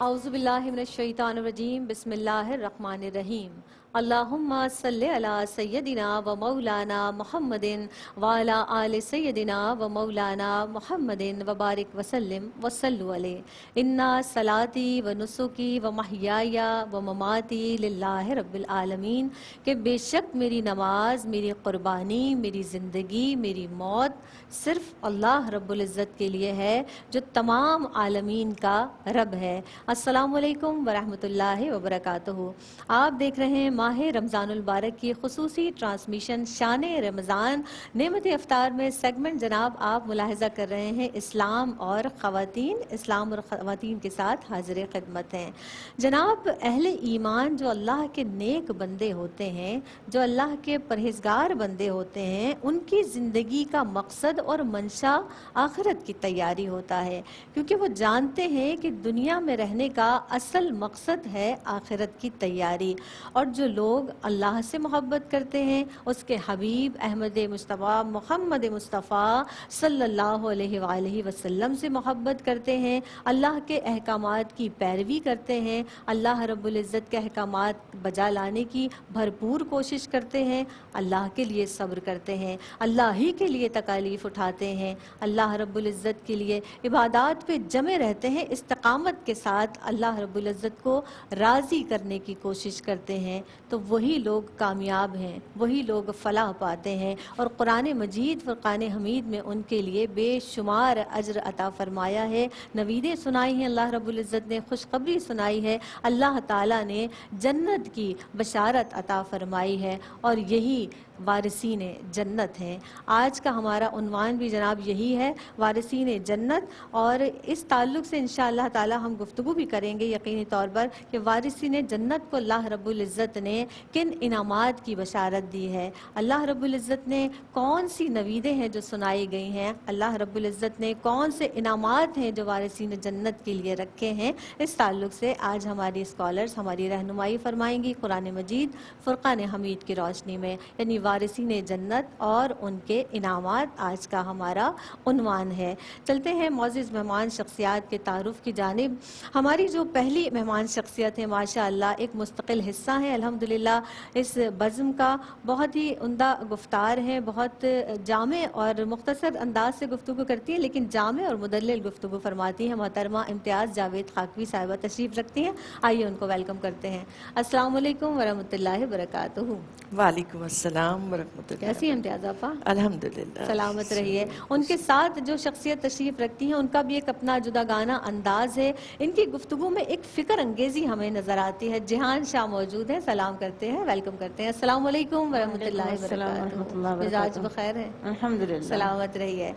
اعوذ باللہ من الشیطان الرجیم بسم اللہ الرحمن الرحیم اللہم صلی علی سیدنا و مولانا محمد وعلی آل سیدنا و مولانا محمد وبارک وسلم وصلو علیہ انا صلاتی و نسکی و محیائی و مماتی للہ رب العالمین کہ بے شک میری نماز، میری قربانی، میری زندگی، میری موت صرف اللہ رب العزت کے لیے ہے جو تمام عالمین کا رب ہے۔ السلام علیکم ورحمۃ اللہ وبرکاتہ۔ آپ دیکھ رہے ہیں ماہ رمضان المبارک کی خصوصی ٹرانسمیشن شان رمضان نعمت افطار میں سیگمنٹ جناب آپ ملاحظہ کر رہے ہیں اسلام اور خواتین کے ساتھ حاضر خدمت ہیں۔ جناب اہل ایمان جو اللہ کے نیک بندے ہوتے ہیں، جو اللہ کے پرہیزگار بندے ہوتے ہیں، ان کی زندگی کا مقصد اور منشا آخرت کی تیاری ہوتا ہے، کیونکہ وہ جانتے ہیں کہ دنیا میں رہنے کا اصل مقصد ہے آخرت کی تیاری۔ اور جو لوگ اللہ سے محبت کرتے ہیں، اس کے حبیب احمد مصطفیٰ محمد مصطفیٰ صلی اللہ علیہ وآلہ وسلم سے محبت کرتے ہیں، اللہ کے احکامات کی پیروی کرتے ہیں، اللہ رب العزت کے احکامات بجا لانے کی بھرپور کوشش کرتے ہیں، اللہ کے لیے صبر کرتے ہیں، اللہ ہی کے لیے تکالیف اٹھاتے ہیں، اللہ رب العزت کے لیے عبادات پہ جمے رہتے ہیں، استقامت کے ساتھ اللہ رب العزت کو راضی کرنے کی کوشش کرتے ہیں، تو وہی لوگ کامیاب ہیں، وہی لوگ فلاح پاتے ہیں۔ اور قرآن مجید فرقان حمید میں ان کے لیے بے شمار اجر عطا فرمایا ہے، نویدیں سنائی ہیں، اللہ رب العزت نے خوشخبری سنائی ہے، اللہ تعالیٰ نے جنت کی بشارت عطا فرمائی ہے، اور یہی وارثین جنت ہیں۔ آج کا ہمارا عنوان بھی جناب یہی ہے، وارثین جنت، اور اس تعلق سے انشاءاللہ تعالی ہم گفتگو بھی کریں گے یقینی طور پر کہ وارثین جنت کو اللہ رب العزت نے کن انعامات کی بشارت دی ہے، اللہ رب العزت نے کون سی نویدیں ہیں جو سنائی گئی ہیں، اللہ رب العزت نے کون سے انعامات ہیں جو وارثین جنت کے لیے رکھے ہیں۔ اس تعلق سے آج ہماری اسکالرز ہماری رہنمائی فرمائیں گی قرآن مجید فرقان حمید کی روشنی میں، یعنی وارثین جنت اور ان کے انعامات آج کا ہمارا عنوان ہے۔ چلتے ہیں معزز مہمان شخصیات کے تعارف کی جانب۔ ہماری جو پہلی مہمان شخصیت ہے ماشاءاللہ ایک مستقل حصہ ہے الحمدللہ اس بزم کا، بہت ہی عمدہ گفتار ہیں، بہت جامع اور مختصر انداز سے گفتگو کرتی ہیں لیکن جامع اور مدلل گفتگو فرماتی ہیں۔ محترمہ امتیاز جاوید خاکوی صاحبہ تشریف رکھتی ہیں، آئیے ان کو ویلکم کرتے ہیں۔ السلام علیکم ورحمۃ اللہ وبرکاتہ۔ وعلیکم السلام ورحمۃ اللہ۔ کیسی ہیں امتیاز آپا؟ الحمدللہ سلامت رہیے۔ ان کے ساتھ جو شخصیت تشریف رکھتی ہیں ان کا بھی ایک اپنا جداگانہ انداز ہے، ان کی گفتگو میں ایک فکر انگیزی ہمیں نظر آتی ہے۔ جہان شاہ موجود ہیں، سلام کرتے ہیں، ویلکم کرتے ہیں۔ السلام علیکم ورحمۃ اللہ وبرکاتہ۔ مزاج بخیر ہے؟ الحمدللہ، سلامت رہیے۔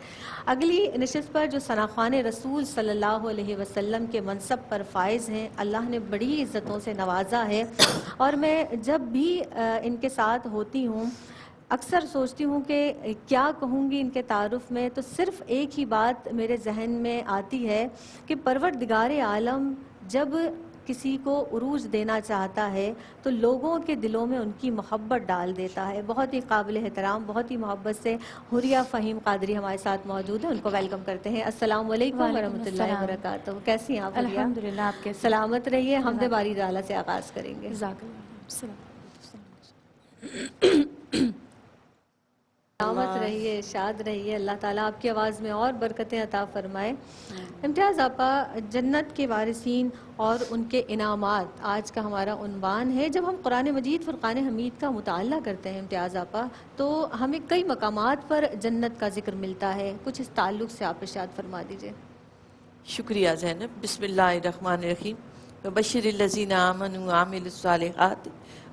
اگلی نشست پر جو ثناخوان رسول صلی اللہ علیہ وسلم کے منصب پر فائز ہیں، اللہ نے بڑی عزتوں سے نوازا ہے، اور میں جب بھی ان کے ساتھ ہوتی ہوں اکثر سوچتی ہوں کہ کیا کہوں گی ان کے تعارف میں، تو صرف ایک ہی بات میرے ذہن میں آتی ہے کہ پروردگار عالم جب کسی کو عروج دینا چاہتا ہے تو لوگوں کے دلوں میں ان کی محبت ڈال دیتا ہے۔ بہت ہی قابل احترام، بہت ہی محبت سے حوریہ فہیم قادری ہمارے ساتھ موجود ہیں، ان کو ویلکم کرتے ہیں۔ السلام علیکم ورحمۃ اللہ وبرکاتہ۔ کیسی ہیں آپ؟ الحمدللہ، آپ کیسے؟ سلامت رہیے۔ حمد باری تعالیٰ سے آغاز کریں گے۔ سلامت رہیے، شاد رہیے، اللہ تعالیٰ آپ کی آواز میں اور برکتیں عطا فرمائے۔ امتیاز آپا، جنت کے وارثین اور ان کے انعامات آج کا ہمارا عنوان ہے۔ جب ہم قرآن مجید فرقان حمید کا مطالعہ کرتے ہیں امتیاز آپا تو ہمیں کئی مقامات پر جنت کا ذکر ملتا ہے، کچھ اس تعلق سے آپ ارشاد فرما دیجئے۔ شکریہ زینب۔ بسم اللہ الرحمن الرحیم۔ وبشر الذین آمنوا وعملوا الصالحات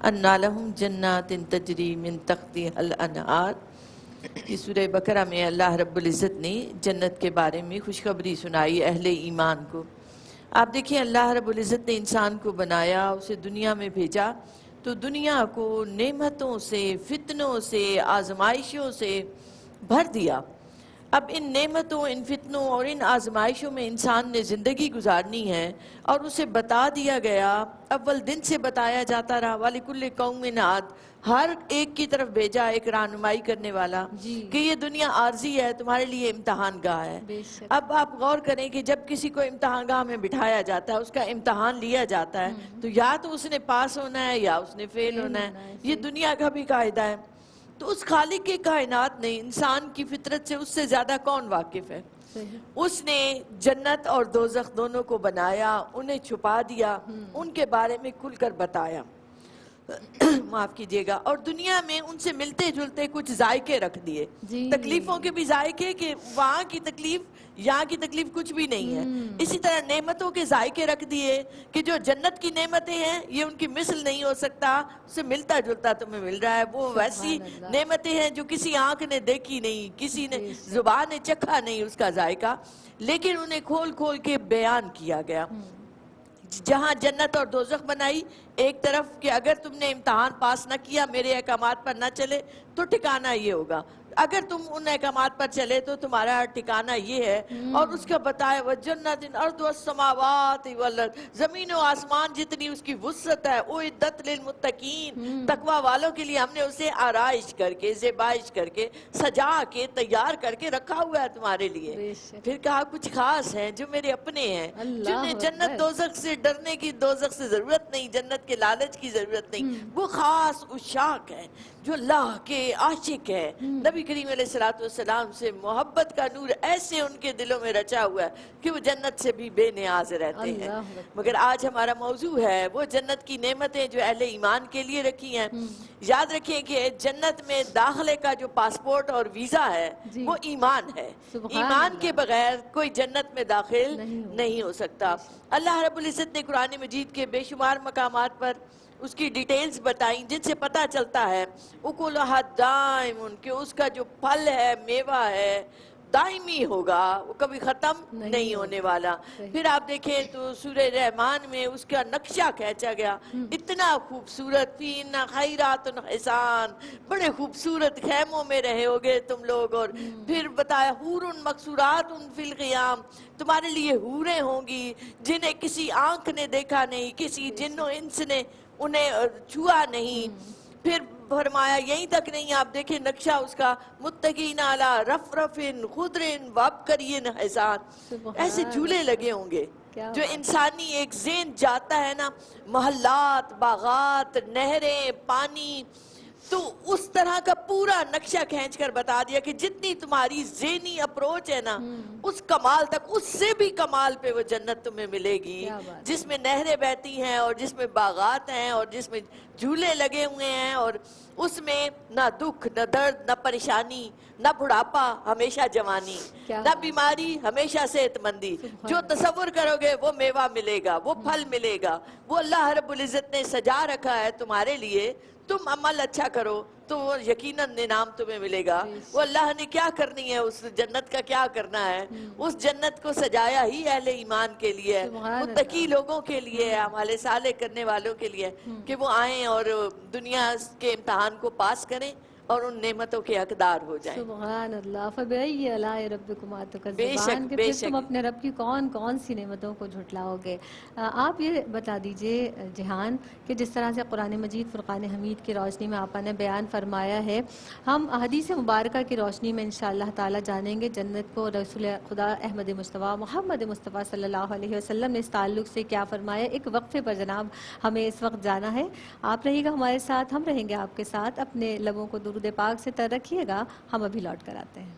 ان لهم جنات تجری من تحتها الانہار۔ اس سورہ بقرہ میں اللہ رب العزت نے جنت کے بارے میں خوشخبری سنائی اہل ایمان کو۔ آپ دیکھیں اللہ رب العزت نے انسان کو بنایا، اسے دنیا میں بھیجا تو دنیا کو نعمتوں سے، فتنوں سے، آزمائشوں سے بھر دیا۔ اب ان نعمتوں، ان فتنوں اور ان آزمائشوں میں انسان نے زندگی گزارنی ہے، اور اسے بتا دیا گیا، اول دن سے بتایا جاتا رہا، وَلِكُلِّ قَوْمٍ عَادٍ، ہر ایک کی طرف بھیجا ایک رہنمائی کرنے والا جی کہ یہ دنیا عارضی ہے، تمہارے لیے امتحان گاہ ہے۔ بے شک۔ اب آپ غور کریں کہ جب کسی کو امتحان گاہ میں بٹھایا جاتا ہے، اس کا امتحان لیا جاتا ہے، تو یا تو اس نے پاس ہونا ہے یا اس نے فیل ہونا ہے، یہ دنیا کا بھی قاعدہ ہے۔ تو اس خالق کے کائنات نے انسان کی فطرت سے اس سے زیادہ کون واقف ہے؟ صحیح۔ اس نے جنت اور دوزخ دونوں کو بنایا، انہیں چھپا دیا، ان کے بارے میں کھل کر بتایا، معاف کیجیے گا، اور دنیا میں ان سے ملتے جلتے کچھ ذائقے رکھ دیے، جی تکلیفوں کے بھی ذائقے، کہ وہاں کی تکلیف یہاں کی تکلیف کچھ بھی نہیں ہے۔ اسی طرح نعمتوں کے ذائقے رکھ دیے کہ جو جنت کی نعمتیں ہیں یہ ان کی مثل نہیں ہو سکتا، اس سے ملتا جلتا تمہیں مل رہا ہے، وہ ویسی سبحان اللہ۔ نعمتیں ہیں جو کسی آنکھ نے دیکھی نہیں، کسی نے بے شک۔ زبان نے چکھا نہیں اس کا ذائقہ، لیکن انہیں کھول کھول کے بیان کیا گیا۔ جہاں جنت اور دوزخ بنائی ایک طرف کہ اگر تم نے امتحان پاس نہ کیا، میرے احکامات پر نہ چلے تو ٹھکانہ یہ ہوگا، اگر تم ان احکامات پر چلے تو تمہارا ٹھکانہ یہ ہے، اور اس کا بتایا وَجَنَّةٍ أَرْضُهَا السَّمَاوَاتِ وَالْأَرْضُ، زمین و آسمان جتنی اس کی وسعت ہے، اُعِدَّتْ لِلْمُتَّقِينَ، تقوی والوں کے لیے ہم نے اسے آرائش کر کے، زیبائش کر کے، سجا کے، تیار کر کے رکھا ہوا ہے تمہارے لیے۔ بے شک۔ پھر کہا کچھ خاص ہیں جو میرے اپنے ہیں، اللہ جنہیں جنت اکبر۔ دوزخ سے ڈرنے کی، دوزخ سے ضرورت نہیں، جنت کے لالچ کی ضرورت نہیں، وہ خاص عشاق ہیں جو اللہ کے عاشق ہے، نبی کریم علیہ السلام سے محبت کا نور ایسے ان کے دلوں میں رچا ہوا ہے کہ وہ جنت سے بھی بے نیاز رہتے ہیں۔ اللہ اکبر۔ مگر آج ہمارا موضوع ہے وہ جنت کی نعمتیں جو اہل ایمان کے لیے رکھی ہیں۔ یاد رکھیں کہ جنت میں داخلے کا جو پاسپورٹ اور ویزا ہے جی۔ وہ ایمان ہے، سبحان ایمان اللہ۔ کے بغیر کوئی جنت میں داخل نہیں نہیں ہو سکتا۔ اللہ رب العزت نے قرآن مجید کے بے شمار مقامات پر اس کی ڈیٹیلز بتائیں جن سے پتہ چلتا ہے اکلھا دائم، کہ اس کا جو پھل ہے، میوہ ہے، دائمی ہوگا، وہ کبھی ختم نہیں ہونے والا۔ پھر آپ دیکھیں تو سورہ رحمان میں اس کا نقشہ کھینچا گیا، اتنا خوبصورت، فینا خیرات حسان، بڑے خوبصورت خیموں میں رہے ہوگے تم لوگ، اور پھر بتایا حور مقصورات فی الخیام، تمہارے لیے حوریں ہوں گی جنہیں کسی آنکھ نے دیکھا نہیں، کسی جن و انس نے انہیں چھوا نہیں۔ پھر فرمایا یہیں تک نہیں، آپ دیکھیں نقشہ اس کا، متقین علی رفرف خضر وابکری حسان، ایسے جھولے لگے ہوں گے جو انسانی ایک ذہن جاتا ہے نا، محلات، باغات، نہریں، پانی، تو اس طرح کا پورا نقشہ کھینچ کر بتا دیا کہ جتنی تمہاری ذہنی اپروچ ہے نا، اس کمال تک، اس سے بھی کمال پہ وہ جنت تمہیں ملے گی، جس میں نہریں بہتی ہیں اور جس میں باغات ہیں اور جس میں جھولے لگے ہوئے ہیں، اور اس میں نہ دکھ، نہ درد، نہ پریشانی، نہ بڑھاپا، ہمیشہ جوانی، نہ بیماری، ہمیشہ صحت مندی، جو تصور کرو گے وہ میوہ ملے گا، وہ پھل ملے گا، وہ اللہ رب العزت نے سجا رکھا ہے تمہارے لیے۔ تم عمل اچھا کرو تو وہ یقیناً انعام تمہیں ملے گا۔ وہ اللہ نے کیا کرنی ہے، اس جنت کا کیا کرنا ہے، اس جنت کو سجایا ہی اہل ایمان کے لیے، متقی لوگوں کے لیے، اعمال صالح کرنے والوں کے لیے، کہ وہ آئیں اور دنیا کے امتحان کو پاس کریں اور ان نعمتوں کے حقدار ہو جائیں۔ سبحان اللہ، فبأي آلاء ربكما بے تكذبان، شک، کہ بے پھر شک۔ تم اپنے رب کی کون کون سی نعمتوں کو جھٹلاؤ گے۔ آپ یہ بتا دیجئے جہان کہ جس طرح سے قرآن مجید فرقان حمید کی روشنی میں آپ نے بیان فرمایا ہے، ہم حدیث مبارکہ کی روشنی میں انشاءاللہ تعالی جانیں گے جنت کو رسول خدا احمد مصطفیٰ محمد مصطفیٰ صلی اللہ علیہ وسلم نے اس تعلق سے کیا فرمایا۔ ایک وقفے پر جناب ہمیں اس وقت جانا ہے، آپ رہیے گا ہمارے ساتھ، ہم رہیں گے آپ کے ساتھ، اپنے لبوں کو درود پاک سے تر رکھیے گا، ہم ابھی لوٹ کر آتے ہیں۔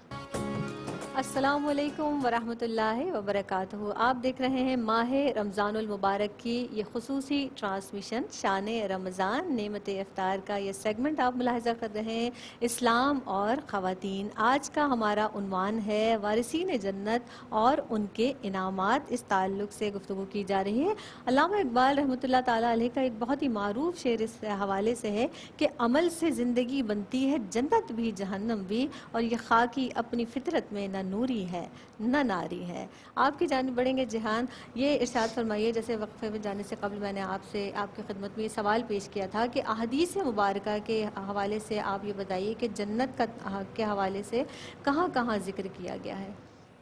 السلام علیکم ورحمۃ اللہ وبرکاتہ۔ آپ دیکھ رہے ہیں ماہ رمضان المبارک کی یہ خصوصی ٹرانسمیشن شان رمضان نعمت افطار کا یہ سیگمنٹ آپ ملاحظہ کر رہے ہیں، اسلام اور خواتین۔ آج کا ہمارا عنوان ہے وارثین جنت اور ان کے انعامات، اس تعلق سے گفتگو کی جا رہی ہے۔ علامہ اقبال رحمۃ اللہ تعالیٰ علیہ کا ایک بہت ہی معروف شعر اس حوالے سے ہے کہ عمل سے زندگی بنتی ہے جنت بھی جہنم بھی، اور یہ خاکی اپنی فطرت میں نہ نوری ہے نہ ناری ہے. آپ کی جانب بڑھیں گے جہان. یہ ارشاد فرمائیے، جیسے وقفے میں جانے سے قبل میں نے آپ سے آپ کی خدمت میں یہ سوال پیش کیا تھا کہ احادیث مبارکہ کے حوالے سے آپ یہ بتائیے کہ جنت کا کے حوالے سے کہاں کہاں ذکر کیا گیا ہے؟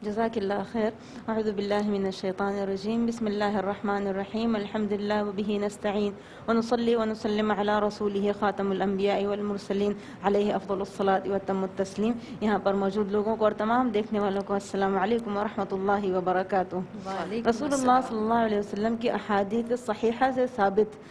جزاک اللہ خیر. اعوذ باللہ من الشیطان الرجیم. بسم اللہ الرحمن الرحیم. الحمد للہ وبہ نستعین ونصلی ونسلم علی رسولہ خاتم الانبیاء والمرسلین علیہ افضل الصلاۃ واتم التسلیم. یہاں پر موجود لوگوں کو اور تمام دیکھنے والوں کو السلام علیکم ورحمۃ اللہ وبرکاتہ. رسول اللہ صلی اللہ علیہ وسلم کی احادیث صحیحہ سے ثابت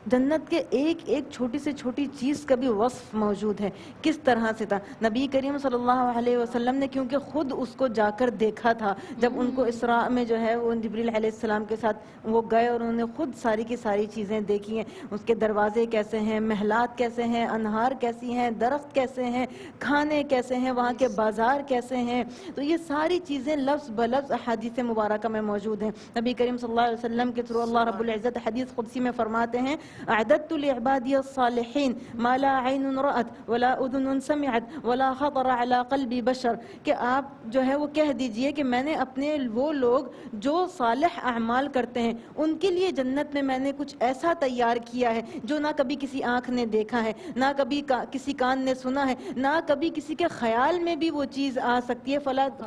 جنت کے ایک ایک چھوٹی سے چھوٹی چیز کا بھی وصف موجود ہے. کس طرح سے تھا نبی کریم صلی اللہ علیہ وسلم نے، کیونکہ خود اس کو جا کر دیکھا تھا. جب ان کو اسراء میں جو ہے وہ جبریل علیہ السلام کے ساتھ وہ گئے اور انہوں نے خود ساری کی ساری چیزیں دیکھی ہیں. اس کے دروازے کیسے ہیں، محلات کیسے ہیں، انہار کیسی ہیں، درخت کیسے ہیں، کھانے کیسے ہیں، وہاں کے بازار کیسے ہیں. تو یہ ساری چیزیں لفظ بلفظ احادیث مبارکہ میں موجود ہیں. نبی کریم صلی اللہ علیہ وسلم کے تھرو اللہ رب العزت حدیث قدسی میں فرماتے ہیں، اعددت لعبادی الصالحین ما لا عین رأت ولا اذن سمعت ولا خطر علی قلب بشر. کہ آپ جو ہے وہ کہہ دیجئے کہ میں نے اپنے وہ لوگ جو صالح اعمال کرتے ہیں ان کے لیے جنت میں نے کچھ ایسا تیار کیا ہے جو نہ کبھی کسی آنکھ نے دیکھا ہے، نہ کبھی کسی کان نے سنا ہے، نہ کبھی کسی کے خیال میں بھی وہ چیز آ سکتی ہے.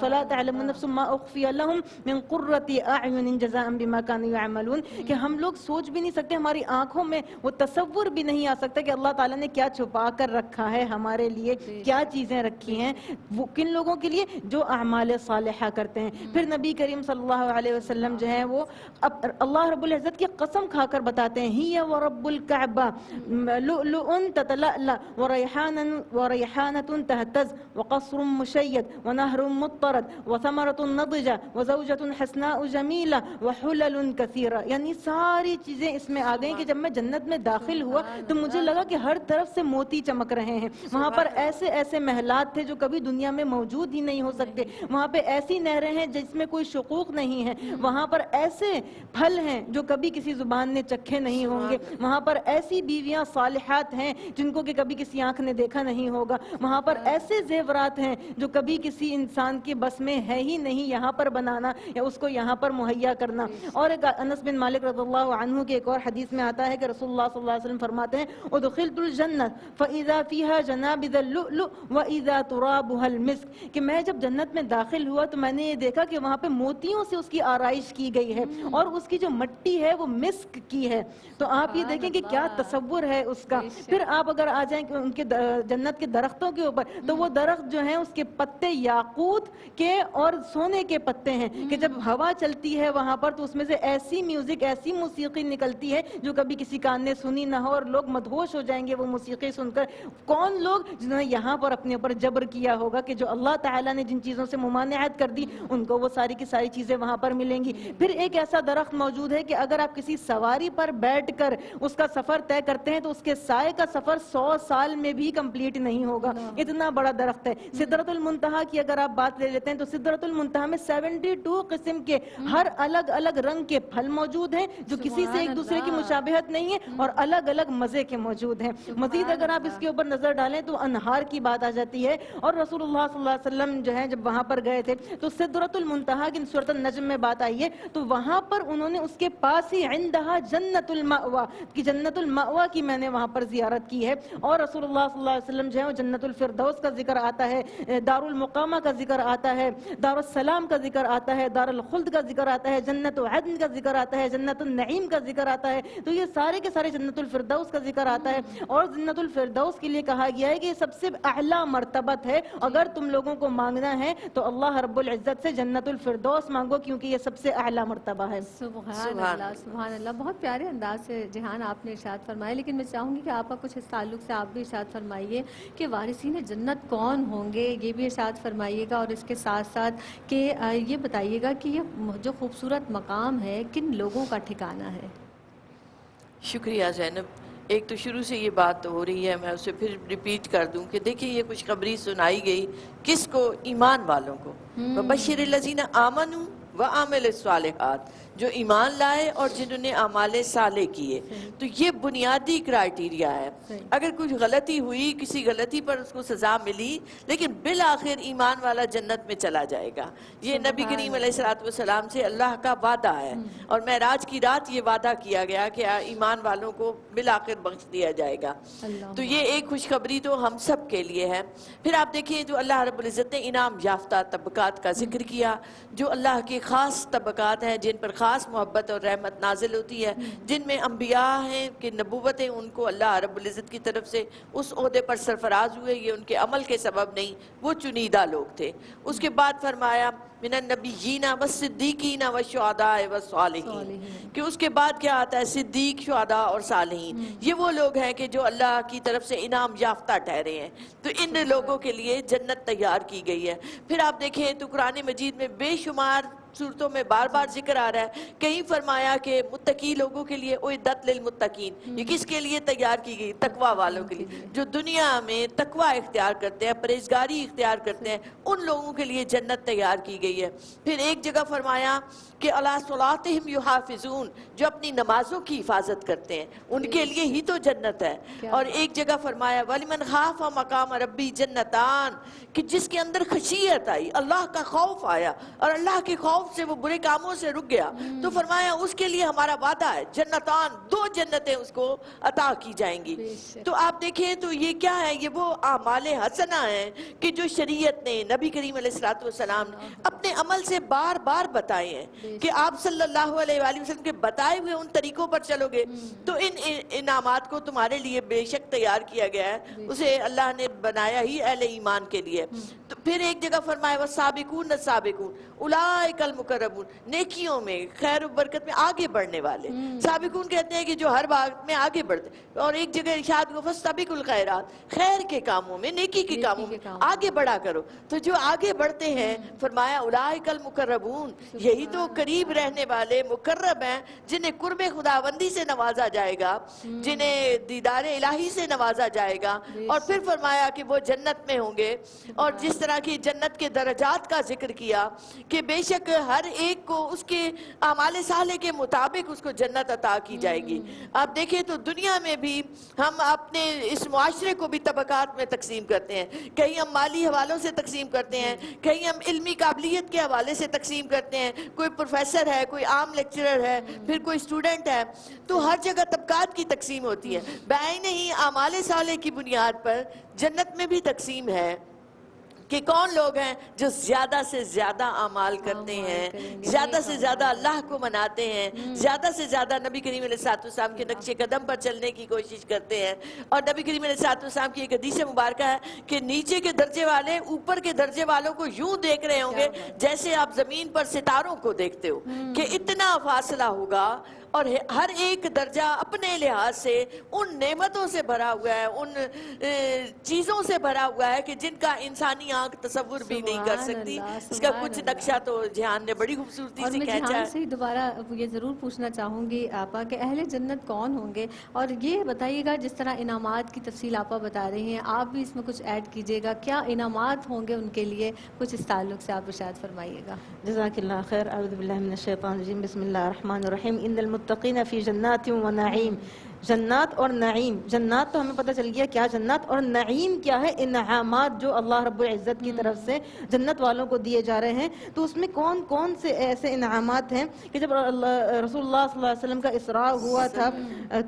فلا تعلم نفس ما اخفی لهم من قرۃ اعین جزاء بما كانوا يعملون. کہ ہم لوگ سوچ بھی نہیں سکتے، ہماری آنکھوں میں وہ تصور بھی نہیں آ سکتا کہ اللہ تعالیٰ نے کیا چھپا کر رکھا ہے ہمارے لیے، کیا چیزیں رکھی ہیں وہ کن لوگوں کے لیے جو اعمال صالحہ کرتے ہیں. پھر نبی کریم صلی اللہ علیہ وسلم جو ہے وہ اللہ رب العزت کی قسم کھا کر بتاتے ہیں، ہی ورب الکعبہ لؤلؤ تتلألأ وریحانۃ تہتز وقصر مشید ونہر مطرد وثمرۃ نضجہ وزوجۃ حسناء جمیلہ وحلل کثیرہ. یعنی ساری چیزیں اس میں آ گئیں کہ جب میں جنت میں داخل ہوا تو مجھے لگا کہ ہر طرف سے موتی چمک رہے ہیں. وہاں پر ایسے ایسے محلات تھے جو کبھی دنیا میں موجود ہی نہیں ہو سکتے. وہاں پہ ایسی نہریں ہیں جس میں کوئی شقوق نہیں ہے. وہاں پر ایسے پھل ہیں جو کبھی کسی زبان نے چکھے نہیں ہوں گے. وہاں پر ایسی بیویاں صالحات ہیں جن کو کہ کبھی کسی آنکھ نے دیکھا نہیں ہوگا. وہاں پر ایسے زیورات ہیں جو کبھی کسی انسان کے بس میں ہے ہی نہیں یہاں پر بنانا یا اس کو یہاں پر مہیا کرنا. اور ایک انس بن مالک رضی اللہ عنہ کے ایک اور حدیث میں آتا ہے کہ رسول اللہ صلی اللہ علیہ وسلم فرماتے ہیں، ادخلت الجنت فاذا فيها جنابذ اللؤلؤ واذا ترابها المسك. کہ میں جب جنت میں داخل ہوا تو میں نے یہ دیکھا کہ وہاں پہ موتیوں سے اس کی آرائش کی گئی ہے اور اس کی جو مٹی ہے وہ مسک کی ہے. تو آپ یہ دیکھیں کہ کیا تصور ہے اس کا. پھر آپ اگر آ جائیں کہ ان کے جنت کے درختوں کے اوپر، تو وہ درخت جو ہیں اس کے پتے یاقوت کے اور سونے کے پتے ہیں کہ جب ہوا چلتی ہے وہاں پر تو اس میں سے ایسی میوزک، ایسی موسیقی نکلتی ہے جو کبھی کسی کان نے سنی نہ ہو، اور لوگ مدہوش ہو جائیں گے وہ موسیقی سن کر. کون لوگ جنہوں نے یہاں پر اپنے اوپر جبر کیا ہوگا کہ جو اللہ تعالیٰ نے جن چیزوں سے ممانعت کر دی ان کو وہ ساری کی ساری چیزیں وہاں پر ملیں گی. پھر ایک ایسا درخت موجود ہے کہ اگر آپ کسی سواری پر بیٹھ کر اس کا سفر طے کرتے ہیں تو اس کے سائے کا سفر 100 سال میں بھی کمپلیٹ نہیں ہوگا. اتنا بڑا درخت ہے. سدرۃ المنتہا کی اگر آپ بات لے لیتے ہیں تو سدرۃ المنتہا میں 72 قسم کے ہر الگ الگ رنگ کے پھل موجود ہیں جو کسی سے ایک دوسرے کی مشابہت نہیں ہے اور الگ الگ مزے کے موجود ہیں. مزید اگر آپ اس کے اوپر نظر ڈالیں تو انہار کی بات آ جاتی ہے. اور رسول اللہ صلی اللہ علیہ وسلم جو ہے جب وہاں پر گئے تھے تو سدرۃ المنتہا کی سورۃ النجم میں بات آئی ہے تو وہاں پر انہوں نے اس کے پاس ہی عندہا جنت المأوا کی جنت المأوا کی میں نے وہاں پر زیارت کی ہے. اور رسول اللہ صلی اللہ علیہ وسلم جو ہے وہ جنت الفردوس کا ذکر آتا ہے، دار المقامہ کا ذکر آتا ہے، دار السلام کا ذکر آتا ہے، دار الخلد کا ذکر آتا ہے، جنت عدن کا ذکر آتا ہے، جنت النعیم کا ذکر آتا ہے. تو یہ سارے کے سارے جنت الفردوس کا ذکر آتا ہے. اور جنت الفردوس کے لیے کہا گیا ہے کہ یہ سب سے اعلیٰ مرتبت ہے. اگر تم لوگوں کو مانگنا ہے تو اللہ رب العزت سے جنت الفردوس مانگو کیونکہ یہ سب سے اعلیٰ مرتبہ ہے. سبحان اللہ، سبحان اللہ. بہت پیارے انداز سے جہان آپ نے ارشاد فرمایا، لیکن میں چاہوں گی کہ آپ کا کچھ اس تعلق سے آپ بھی ارشاد فرمائیے کہ وارثین جنت کون ہوں گے، یہ بھی ارشاد فرمائیے گا. اور اس کے ساتھ ساتھ کہ یہ بتائیے گا کہ یہ جو خوبصورت مقام ہے کن لوگوں کا ٹھکانہ ہے. شکریہ زینب. ایک تو شروع سے یہ بات تو ہو رہی ہے، میں اسے پھر ریپیٹ کر دوں کہ دیکھیں یہ خوشخبری سنائی گئی کس کو؟ ایمان والوں کو. وبشر الذین آمنوا وعملوا الصالحات. جو ایمان لائے اور جنہوں نے اعمال صالح کیے. تو یہ بنیادی کرائیٹیریا ہے. اگر کچھ غلطی ہوئی, کسی غلطی پر اس کو سزا ملی, لیکن بالآخر ایمان والا جنت میں چلا جائے گا. یہ نبی کریم علیہ الصلوۃ والسلام سے اللہ کا وعدہ ہے, اور معراج کی رات یہ وعدہ کیا گیا کہ ایمان والوں کو بالآخر بخش دیا جائے گا. تو یہ ایک خوشخبری تو ہم سب کے لیے ہے. پھر آپ دیکھیں جو اللہ رب العزت نے انعام یافتہ طبقات کا ذکر کیا, جو اللہ کے خاص طبقات ہیں جن پر خاص محبت اور رحمت نازل ہوتی ہے, جن میں انبیاء ہیں کہ نبوتیں ان کو اللہ رب العزت کی طرف سے اس عہدے پر سرفراز ہوئے, یہ ان کے عمل کے سبب نہیں, وہ چنیدہ لوگ تھے. اس کے بعد فرمایا من النبیین والصدیقین والشہداء والصالحین, کہ اس کے بعد کیا آتا ہے, صدیق, شہداء اور صالحین. یہ وہ لوگ ہیں کہ جو اللہ کی طرف سے انعام یافتہ ٹھہرے ہیں, تو ان لوگوں کے لیے جنت تیار کی گئی ہے. پھر آپ دیکھیں تو قرآن مجید میں بے شمار صورتوں میں بار بار ذکر آ رہا ہے. کہیں فرمایا کہ متقی لوگوں کے لیے اعدت للمتقین, یہ کس کے لیے تیار کی گئی, تقوی والوں کے لیے, جو دنیا میں تقوی اختیار کرتے ہیں, پرہیزگاری اختیار کرتے ہیں, ان لوگوں کے لیے جنت تیار کی گئی ہے. پھر ایک جگہ فرمایا کہ علی صلاتہم یحافظون, جو اپنی نمازوں کی حفاظت کرتے ہیں ان کے لیے ہی تو جنت ہے. اور ایک جگہ فرمایا وَلِمَنْ خَافَ مَقَامَ رَبِّهِ جَنَّتَانِ, کہ جس کے اندر خشیت آئی, اللہ کا خوف آیا اور اللہ کے خوف سے وہ برے کاموں سے رک گیا, تو فرمایا اس کے لیے ہمارا وعدہ ہے جنتان, 2 جنتیں اس کو عطا کی جائیں گی. تو آپ دیکھیں تو یہ کیا ہے, یہ وہ اعمال حسنہ ہیں کہ جو شریعت نے, نبی کریم علیہ الصلوۃ والسلام نے اپنے عمل سے بار بار بتائے ہیں کہ آپ صلی اللہ علیہ وآلہ وسلم کے بتائے ہوئے ان طریقوں پر چلو گے تو ان انعامات کو تمہارے لیے بے شک تیار کیا گیا ہے. اسے اللہ نے بنایا ہی اہل ایمان کے لیے. تو پھر ایک جگہ فرمایا والسابقون السابقون اولئک المقربون, نیکیوں میں, خیر و برکت میں آگے بڑھنے والے. سابقون کہتے ہیں کہ جو ہر بات میں آگے بڑھتے. اور ایک جگہ ارشاد کو فاستبقوا الخیرات, خیر کے کاموں میں, نیکی کے کاموں میں آگے بڑھا کرو. تو جو آگے بڑھتے ہیں فرمایا اولئک المقربون, یہی تو قریب رہنے والے مقرب ہیں, جنہیں قرب خداوندی سے نوازا جائے گا, جنہیں دیدار الہی سے نوازا جائے گا. اور پھر فرمایا کہ وہ جنت میں ہوں گے. اور جس طرح کی جنت کے درجات کا ذکر کیا کہ بے شک ہر ایک کو اس کے اعمال صالح کے مطابق اس کو جنت عطا کی جائے گی. آپ دیکھیں تو دنیا میں بھی ہم اپنے اس معاشرے کو بھی طبقات میں تقسیم کرتے ہیں. کہیں ہم مالی حوالوں سے تقسیم کرتے ہیں, کہیں ہم علمی قابلیت کے حوالے سے تقسیم کرتے ہیں. کوئی پروفیسر ہے, کوئی عام لیکچرر ہے, پھر کوئی اسٹوڈنٹ ہے. تو ہر جگہ طبقات کی تقسیم ہوتی ہے. بعین ہی اعمال صالح کی بنیاد پر جنت میں بھی تقسیم ہے کہ کون لوگ ہیں جو زیادہ سے زیادہ اعمال کرتے ہیں, زیادہ سے زیادہ اللہ کو مناتے ہیں, زیادہ سے زیادہ نبی کریم علیہ الصلوۃ والسلام کے نقش قدم پر چلنے کی کوشش کرتے ہیں. اور نبی کریم علیہ الصلوۃ والسلام کی ایک حدیث مبارکہ ہے کہ نیچے کے درجے والے اوپر کے درجے والوں کو یوں دیکھ رہے ہوں گے جیسے آپ زمین پر ستاروں کو دیکھتے ہو, کہ اتنا فاصلہ ہوگا. اور ہر ایک درجہ اپنے لحاظ سے ان نعمتوں سے بھرا ہوا ہے, ان چیزوں سے بھرا ہوا ہے کہ جن کا انسانی آنکھ تصور بھی نہیں کر سکتی. اس کا کچھ نقشہ تو جہان نے بڑی خوبصورتی سے کھینچا ہے. اور میں جہان سے دوبارہ یہ ضرور پوچھنا چاہوں گی آپا کہ اہل جنت کون ہوں گے, اور یہ بتائیے گا جس طرح انعامات کی تفصیل آپا بتا رہی ہیں, آپ بھی اس میں کچھ ایڈ کیجیے گا, کیا انعامات ہوں گے ان کے لیے, کچھ اس تعلق سے آپ ارشاد فرمائیے گا. جزاک اللہ خیر. اعوذ باللہ من الشیطان الرجیم. بسم اللہ الرحمن الرحیم. ان المتقین فی جنات و نعیم. جنات اور نعیم, جنات تو ہمیں پتہ چل گیا کیا جنات, اور نعیم کیا ہے, انعامات جو اللہ رب العزت کی طرف سے جنت والوں کو دیے جا رہے ہیں. تو اس میں کون کون سے ایسے انعامات ہیں کہ جب رسول اللہ صلی اللہ علیہ وسلم کا اسراء ہوا تھا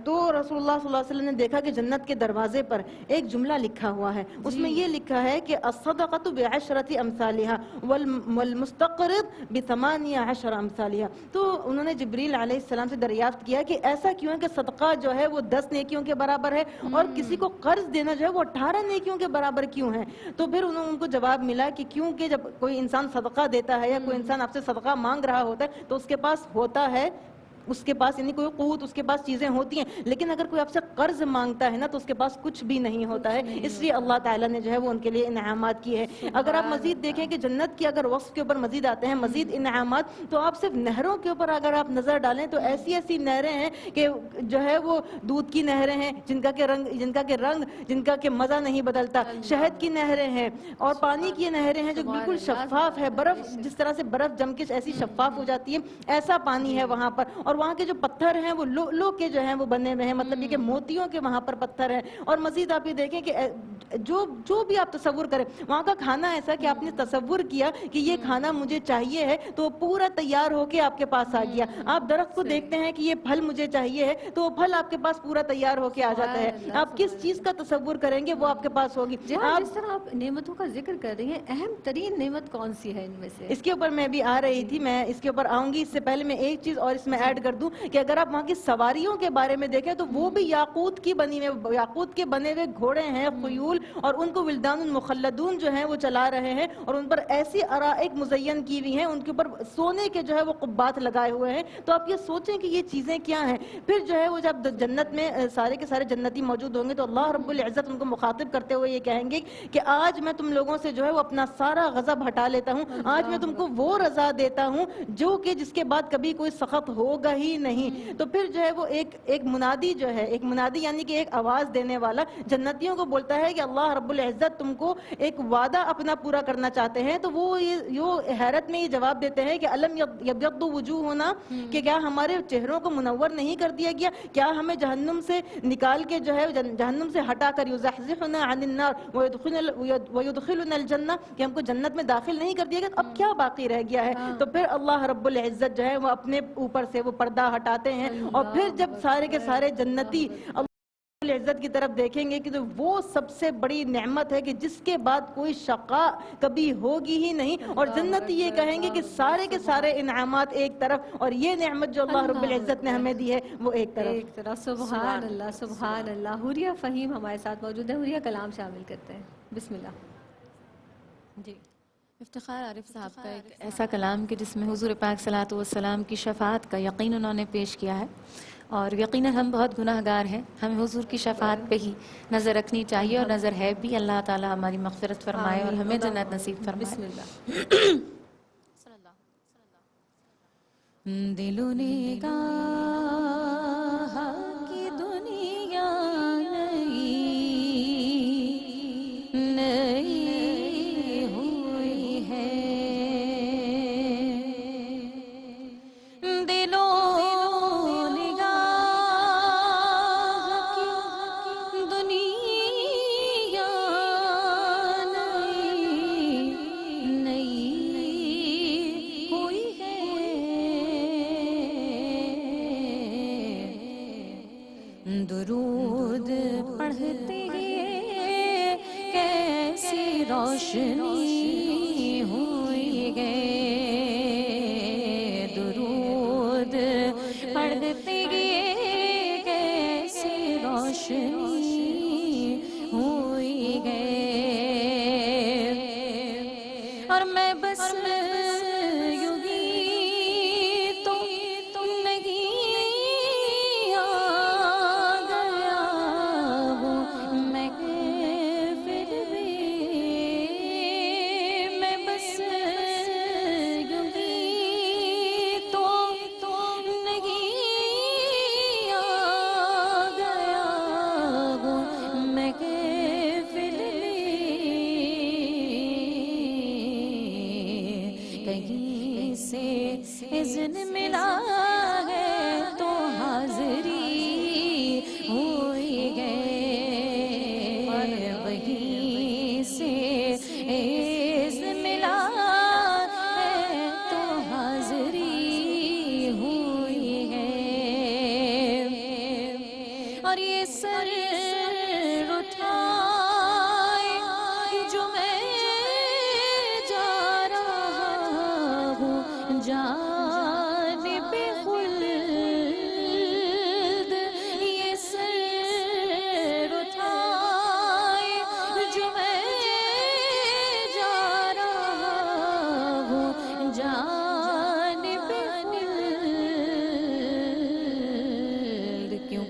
تو رسول اللہ صلی اللہ علیہ وسلم نے دیکھا کہ جنت کے دروازے پر ایک جملہ لکھا ہوا ہے. اس میں یہ لکھا ہے کہ الصدقۃ بعشرۃ امثالها والمستقرض ب18 امثالها. تو انہوں نے جبریل علیہ السلام سے دریافت کیا کہ ایسا کیوں ہے کہ صدقہ جو ہے وہ 10 نیکیوں کے برابر ہے, اور کسی کو قرض دینا جو ہے وہ 18 نیکیوں کے برابر کیوں ہے. تو پھر ان کو جواب ملا کہ کیونکہ جب کوئی انسان صدقہ دیتا ہے یا کوئی انسان آپ سے صدقہ مانگ رہا ہوتا ہے تو اس کے پاس ہوتا ہے اس کے پاس یعنی کوئی قوت، اس کے پاس چیزیں ہوتی ہیں، لیکن اگر کوئی آپ سے قرض مانگتا ہے نا تو اس کے پاس کچھ بھی نہیں ہوتا ہے. اس لیے اللہ تعالیٰ نے جو ہے وہ ان کے لیے انعامات کیے ہیں. اگر آپ مزید دیکھیں کہ جنت کی اگر وصف کے اوپر مزید آتے ہیں مزید انعامات، تو آپ صرف نہروں کے اوپر اگر آپ نظر ڈالیں تو ایسی ایسی نہریں ہیں کہ جو ہے وہ دودھ کی نہریں ہیں جن کا کہ رنگ جن کا کہ مزہ نہیں بدلتا، شہد کی نہریں ہیں، اور پانی کی نہریں ہیں جو بالکل شفاف ہے، برف جس طرح سے برف جم کے ایسی شفاف ہو جاتی ہے ایسا پانی ہے وہاں پر. اور وہاں کے جو پتھر ہیں وہ لؤلؤ کے جو ہیں وہ بنے ہوئے ہیں، مطلب یہ کہ موتیوں کے وہاں پر پتھر ہیں. اور مزید آپ یہ دیکھیں کہ جو بھی آپ تصور کریں، وہاں کا کھانا ایسا کہ آپ نے تصور کیا کہ یہ کھانا مجھے چاہیے ہے تو پورا تیار ہو کے آپ کے پاس آ گیا. آپ درخت کو دیکھتے ہیں کہ یہ پھل مجھے چاہیے ہے تو وہ پھل آپ کے پاس پورا تیار ہو کے آ جاتا ہے. آپ کس چیز کا تصور کریں گے وہ آپ کے پاس ہوگی. جس طرح آپ نعمتوں کا ذکر کر رہی ہیں، اہم ترین نعمت کون سی ہے ان میں سے؟ اس کے اوپر میں بھی آ رہی تھی، میں اس کے اوپر آؤں گی. اس سے پہلے میں ایک چیز اور اس میں ایڈ کر دوں کہ اگر آپ وہاں کی سواریوں کے بارے میں دیکھیں تو وہ بھی یاقوت کی بنی ہوئے، یاقوت کے بنے ہوئے گھوڑے ہیں، خیول، اور ان کو ولدان مخلدون جو ہیں وہ چلا رہے ہیں، اور ان پر ایسی ارائک مزین کی ہوئی ہیں، ان کے اوپر سونے کے جو ہے وہ قبات لگائے ہوئے ہیں. تو آپ یہ سوچیں کہ یہ چیزیں کیا ہیں. پھر جو ہے وہ جب جنت میں سارے کے سارے جنتی موجود ہوں گے تو اللہ رب العزت ان کو مخاطب کرتے ہوئے یہ کہیں گے کہ آج میں تم لوگوں سے جو ہے وہ اپنا سارا غضب ہٹا لیتا ہوں. آج میں تم کو وہ رضا دیتا ہوں جو کہ جس کے بعد کبھی کوئی سخط ہوگا ہی نہیں. تو پھر جو ہے وہ ایک منادی جو ہے، ایک منادی یعنی کہ ایک آواز دینے والا جنتیوں کو بولتا ہے کہ اللہ رب العزت تم کو ایک وعدہ اپنا پورا کرنا چاہتے ہیں. تو وہ حیرت میں یہ جواب دیتے ہیں کہ الم یبیض وجوہنا، کہ کیا ہمارے چہروں کو منور نہیں کر دیا گیا، کیا ہمیں جہنم سے نکال کے جو ہے جہنم سے ہٹا کر یزحزحنا عن النار ویدخلنا الجنہ، کہ ہم کو جنت میں داخل نہیں کر دیا گیا، اب کیا باقی رہ گیا ہے. تو پھر اللہ رب العزت جو ہے وہ اپنے اوپر سے وہ پردہ ہٹاتے ہیں، اور پھر جب سارے کے سارے جنتی العزت کی طرف دیکھیں گے کہ تو وہ سب سے بڑی نعمت ہے کہ جس کے بعد کوئی شقاء کبھی ہوگی ہی نہیں. اور جنتی یہ کہیں گے کہ سارے کے سارے انعامات ایک طرف اور یہ نعمت جو اللہ رب العزت نے ہمیں دی ہے وہ ایک طرف. سبحان اللہ، سبحان اللہ. حوریہ فہیم ہمارے ساتھ موجود ہے. حوریہ کلام شامل کرتے ہیں. بسم اللہ. جی، افتخار عارف صاحب کا ایک ایسا کلام کہ جس میں حضور پاک صلی اللہ علیہ وسلم کی شفاعت کا یقین انہوں نے پیش کیا ہے، اور یقیناً ہم بہت گناہ گار ہیں، ہمیں حضور کی شفاعت پہ ہی نظر رکھنی چاہیے، اور نظر ہے بھی. اللہ تعالی ہماری مغفرت فرمائے اور ہمیں جنت نصیب فرمائے. بسم اللہ. دل و نگاہ کی دنیا نئی ہوئی ہے، دل و نگاہ کی دنیا نئی ہوئی ہے. درود پڑھتے ہیں کیسی روشنی ہوئی ہے، درود پڑھتے ہیں کیسی روشنی ہوئی ہے. اور میں بس یوں ہی تو نہیں آ گیا ہوں، میں پھر بھی میں بس یوں ہی تو نہیں آ گیا ہوں، میں پھر بھی کہیں سے اذن ملا ہے تو حاضری ہوئی ہے، وہیں سے اذن ملا ہے تو حاضری ہوئی ہے. اور یہ سر اٹھائے جو میں جا رہا ہوں جانب خلد، یہ سر اٹھائے جو میں جا رہا ہوں جانب خلد.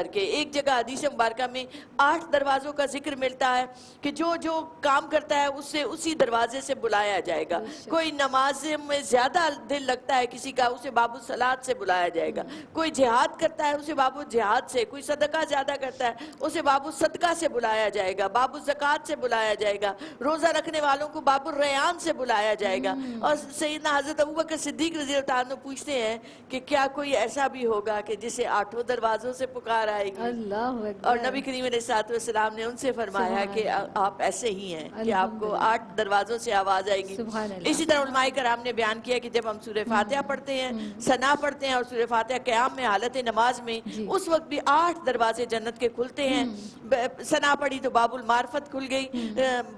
کر کے. ایک جگہ حدیث مبارکہ میں 8 دروازوں کا ذکر ملتا ہے کہ جو جو کام کرتا ہے اسے اسی دروازے سے بلایا جائے گا. کوئی نماز میں زیادہ دل لگتا ہے کسی کا, اسے باب الصلاۃ سے بلایا جائے گا. کوئی جہاد کرتا ہے اسے باب الجہاد سے, کوئی صدقہ زیادہ کرتا ہے اسے باب الصدقہ سے بلایا جائے گا, باب الزکوٰۃ سے بلایا جائے گا, روزہ رکھنے والوں کو باب الریان سے بلایا جائے گا. اور سیدنا حضرت ابوبکر صدیق رضی اللہ عنہ پوچھتے ہیں کہ کیا کوئی ایسا بھی ہوگا کہ جسے 8 دروازوں سے پکار آئے گی؟ اللہ اکبر. اور نبی کریم علیہ الصلوۃ والسلام نے ان سے فرمایا کہ آپ ایسے ہی ہیں کہ آپ کو 8 دروازوں سے آواز آئے گی. اسی طرح علماء کرام نے بیان کیا کہ جب ہم سورہ فاتحہ پڑھتے ہیں, ثنا پڑھتے ہیں اور سورہ فاتحہ قیام میں حالت نماز میں, اس وقت بھی 8 دروازے جنت کے کھلتے ہیں. ثنا پڑھی تو باب المعرفت کھل گئی,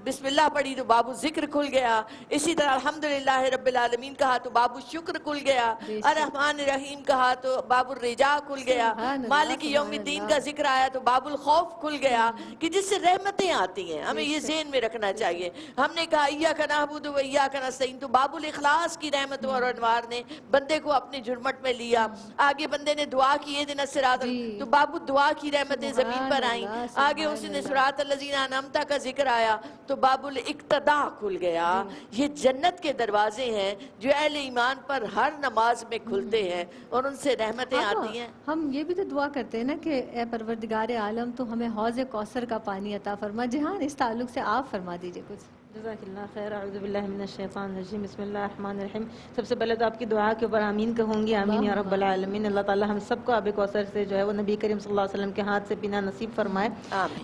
بسم اللہ پڑھی تو باب الذکر کھل گیا, اسی طرح الحمدللہ رب العالمین کہا تو باب الشکر کھل گیا, الرحمن الرحیم کہا تو باب الرجاء کھل گیا, مالک یوم الدین کا ذکر آیا تو باب الخوف کھل گیا, کہ جس سے رحمتیں آتی ہیں. ہمیں یہ ذہن میں رکھنا چاہیے. ہم نے کہا ایاک نعبد و ایاک نستعین, تو باب الاخلاص کی رحمتوں اور انوار نے بندے کو اپنے جھرمٹ میں لیا. آگے بندے نے دعا کی اہدنا الصراط, تو باب الدعا کی رحمتیں زمین پر آئیں. آگے اس نے صراط الذین انعمت کا ذکر آیا تو باب الاقتداء کھل گیا. یہ جنت کے دروازے ہیں جو اہل ایمان پر ہر نماز میں کھلتے ہیں اور ان سے رحمتیں آتی ہیں. ہم یہ بھی تو دعا کرتے ہیں نا کہ اے پروردگار عالم تو ہمیں حوض کوثر کا پانی عطا فرما. جہاں اس تعلق سے آپ فرما دیجئے کچھ. جزاک اللہ خیر. اعوذ باللہ من الشیطان الرجیم. بسم اللہ الرحمن الرحیم. سب سے پہلے تو آپ کی دعا کے اوپر آمین کہوں گی. آمین یا رب العالمین. اللہ تعالی ہم سب کو آب کوثر سے جو ہے وہ نبی کریم صلی اللہ علیہ وسلم کے ہاتھ سے پینا نصیب فرمائے.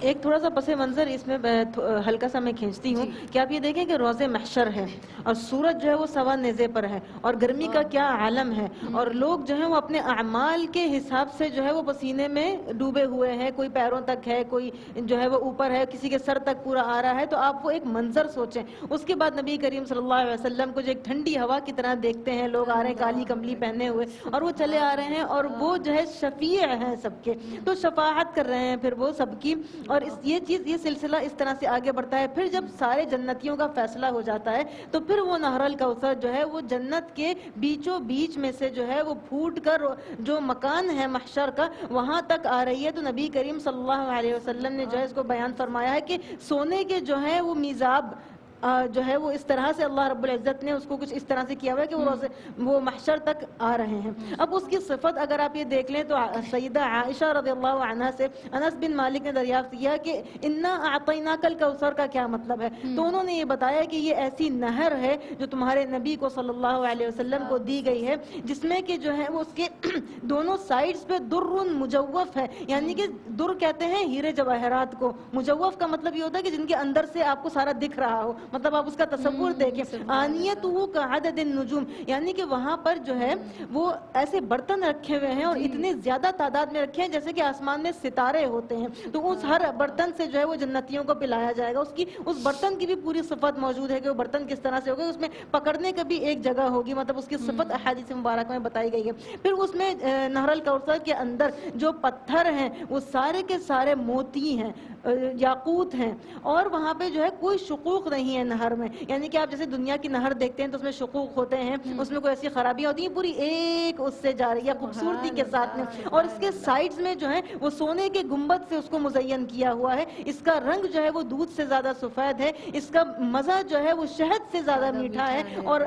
ایک تھوڑا سا پس منظر اس میں ہلکا سا میں کھینچتی ہوں کہ آپ یہ دیکھیں کہ روز محشر ہے اور سورج جو ہے وہ سوا نیزے پر ہے اور گرمی کا کیا عالم ہے, اور لوگ جو ہیں وہ اپنے اعمال کے حساب سے جو ہے وہ پسینے میں ڈوبے ہوئے ہیں. کوئی پیروں تک ہے, کوئی جو ہے وہ اوپر ہے, کسی کے سر تک پورا آ رہا ہے. تو آپ وہ ایک منظر سوچیں. اس کے بعد نبی کریم صلی اللہ علیہ وسلم کو جو ایک ٹھنڈی ہوا کی طرح دیکھتے ہیں, لوگ آ رہے ہیں کالی کملی پہنے ہوئے اور وہ چلے آ رہے ہیں اور وہ جو ہے شفیع ہیں سب کے, تو شفاعت کر رہے ہیں پھر وہ سب کی. اور یہ سلسلہ اس طرح سے آگے بڑھتا ہے. پھر جب سارے جنتیوں کا فیصلہ ہو جاتا ہے تو پھر وہ نہر الکوثر جو ہے وہ جنت کے بیچوں بیچ میں سے جو ہے وہ پھوٹ کر جو مکان ہے محشر کا وہاں تک آ رہی ہے. تو نبی کریم صلی اللہ علیہ وسلم نے جو ہے اس کو بیان فرمایا ہے کہ سونے کے جو ہے وہ میزاب جو ہے وہ اس طرح سے اللہ رب العزت نے اس کو کچھ اس طرح سے کیا ہوا ہے کہ وہ محشر تک آ رہے ہیں. اب اس کی صفت اگر آپ یہ دیکھ لیں تو سیدہ عائشہ رضی اللہ عنہا سے انس بن مالک نے دریافت کیا کہ انا اعطیناک الکوثر کا کیا مطلب ہے, تو انہوں نے یہ بتایا کہ یہ ایسی نہر ہے جو تمہارے نبی کو صلی اللہ علیہ وسلم کو دی گئی ہے, جس میں کہ جو ہے وہ اس کے دونوں سائڈز پہ در مجوف ہے. یعنی کہ در کہتے ہیں ہیرے جواہرات کو, مجوف کا مطلب یہ ہوتا ہے کہ جن کے اندر سے آپ کو سارا دکھ رہا ہو. مطلب آپ اس کا تصور دیکھیں, آنیتہ کعدد النجوم, یعنی کہ وہاں پر جو ہے وہ ایسے برتن رکھے ہوئے ہیں اور اتنے زیادہ تعداد میں رکھے ہیں جیسے کہ آسمان میں ستارے ہوتے ہیں. تو اس ہر برتن سے جو ہے وہ جنتیوں کو پلایا جائے گا. اس برتن کی بھی پوری صفت موجود ہے کہ وہ برتن کس طرح سے ہوگا. اس میں پکڑنے کا بھی ایک جگہ ہوگی, مطلب اس کی صفت احادیث مبارک میں بتائی گئی ہے. پھر اس میں نہر الکوثر کے اندر جو پتھر ہیں وہ سارے کے سارے موتی ہیں, یاقوت ہیں, اور وہاں پہ جو ہے کوئی شقوق نہیں ہے نہر میں. یعنی کہ آپ جیسے دنیا کی نہر دیکھتے ہیں تو اس میں شقوق ہوتے ہیں, اس میں کوئی ایسی خرابیاں ہوتی ہیں, پوری ایک اس سے جا رہی ہے خوبصورتی کے ساتھ میں. اور اس کے سائڈز میں جو ہے وہ سونے کے گنبد سے اس کو مزین کیا ہوا ہے. اس کا رنگ جو ہے وہ دودھ سے زیادہ سفید ہے, اس کا مزہ جو ہے وہ شہد سے زیادہ میٹھا ہے. اور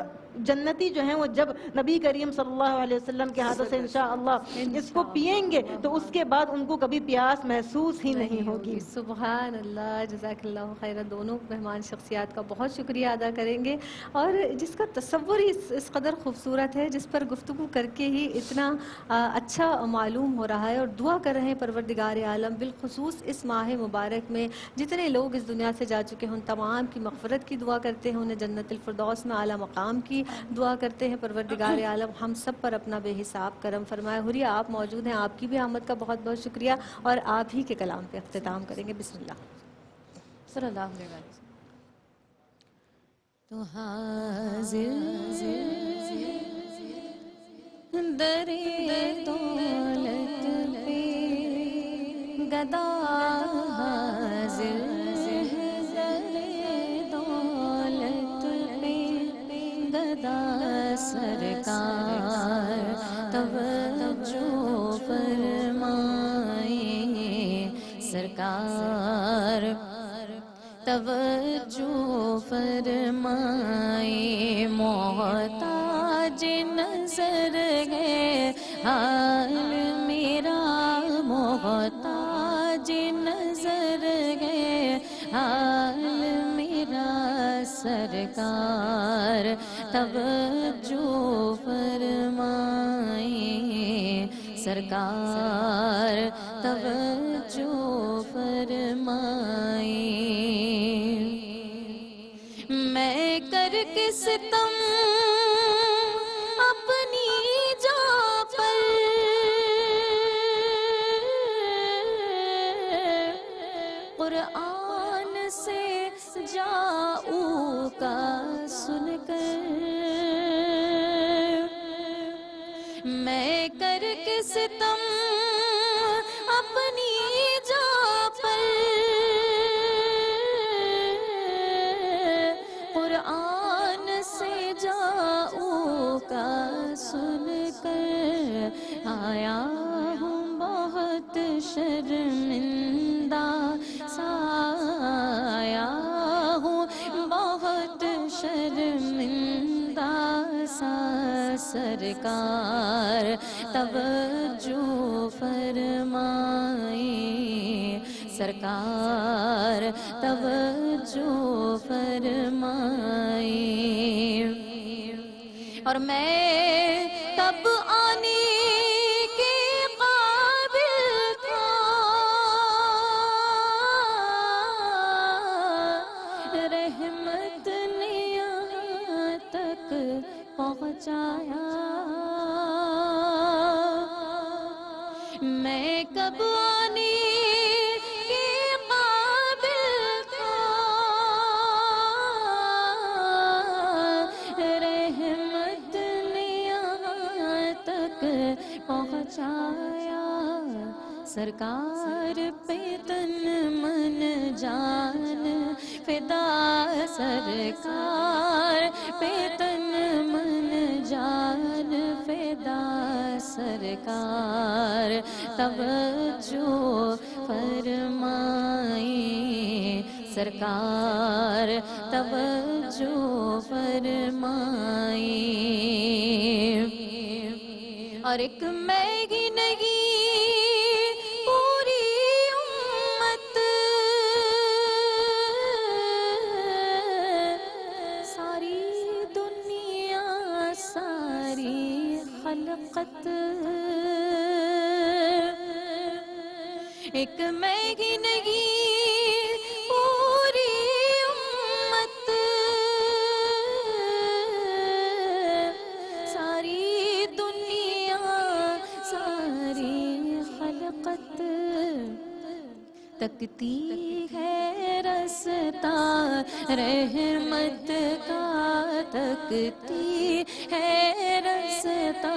جنتی جو ہیں وہ جب نبی کریم صلی اللہ علیہ وسلم کے ہاتھوں سے انشاءاللہ اس کو پئیں گے تو اس کے بعد ان کو کبھی پیاس محسوس ہی نہیں ہوگی. سبحان اللہ, جزاک اللہ خیر. دونوں مہمان شخصیات کا بہت شکریہ ادا کریں گے, اور جس کا تصور ہی اس قدر خوبصورت ہے, جس پر گفتگو کر کے ہی اتنا اچھا معلوم ہو رہا ہے. اور دعا کر رہے ہیں پروردگار عالم بالخصوص اس ماہ مبارک میں جتنے لوگ اس دنیا سے جا چکے ہیں ان تمام کی مغفرت کی دعا کرتے ہیں, انہیں جنت الفردوس میں اعلیٰ مقام کی دعا کرتے ہیں. پروردگار عالم ہم سب پر اپنا بے حساب کرم فرمائے. حریہ آپ موجود ہیں, آپ کی بھی آمد کا بہت بہت شکریہ, اور آپ ہی کے کلام پہ اختتام کریں گے. بسم اللہ. صلی اللہ علیہ وسلم. تو حاضر درے دولت پہ گدا, حاضر درے دولت پہ گدا, سرکار توجہ فرمائیں سرکار توجہ فرمائے محتاج نظر ہے حال میرا محتاج نظر ہے حال میرا سرکار توجہ فرمائے سرکار توجہ فرمائے میں کر کے ستم اپنی جا پر قرآن سے جاؤں کا سن کر میں کر کے ستم اپنی جا پر قرآن سے جاؤں کا سن کر آیا ہوں بہت شرمندہ سا آیا ہوں بہت شرمندہ سا سرکار توجہ فرمائے سرکار توجہ فرمائے اور میں تب آنے کے قابل تھا رحمت نے یہاں تک پہنچایا میں کب آنے کے قابل تھا رحمت نے یہاں تک پہنچایا سرکار پہ تن من جان فدا سرکار پہ تن من جان فدا سرکار توجہ فرمائے سرکار توجہ فرمائے اور ایک میں ہی نہیں پوری امت ساری دنیا ساری خلقت ایک میں ہی نہیں پوری امت ساری دنیا ساری خلقت تکتی ہے رستہ رحمت کا تکتی ہے رستہ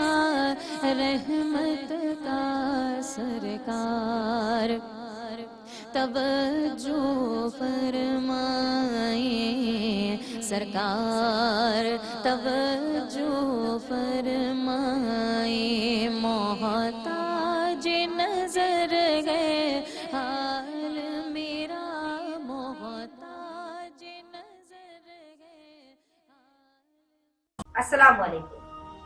رحمت کا سرکار توجہ فرمائے سرکار توجہ فرمائے محتاج نظر گئے حال میرا محتاج نظر گئے السلام علیکم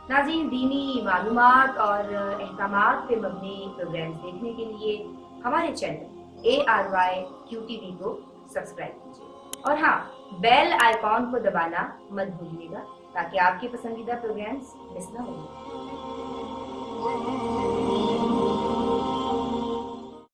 ناظرین، دینی معلومات اور احکامات پہ مبنی پروگرامز دیکھنے کے لیے ہمارے چینل ARYQTV کو سبسکرائب کیجیے اور ہاں بیل آئیکن کو دبانا مت بھولیے گا تاکہ آپ کے پسندیدہ پروگرامز مس نہ ہوں۔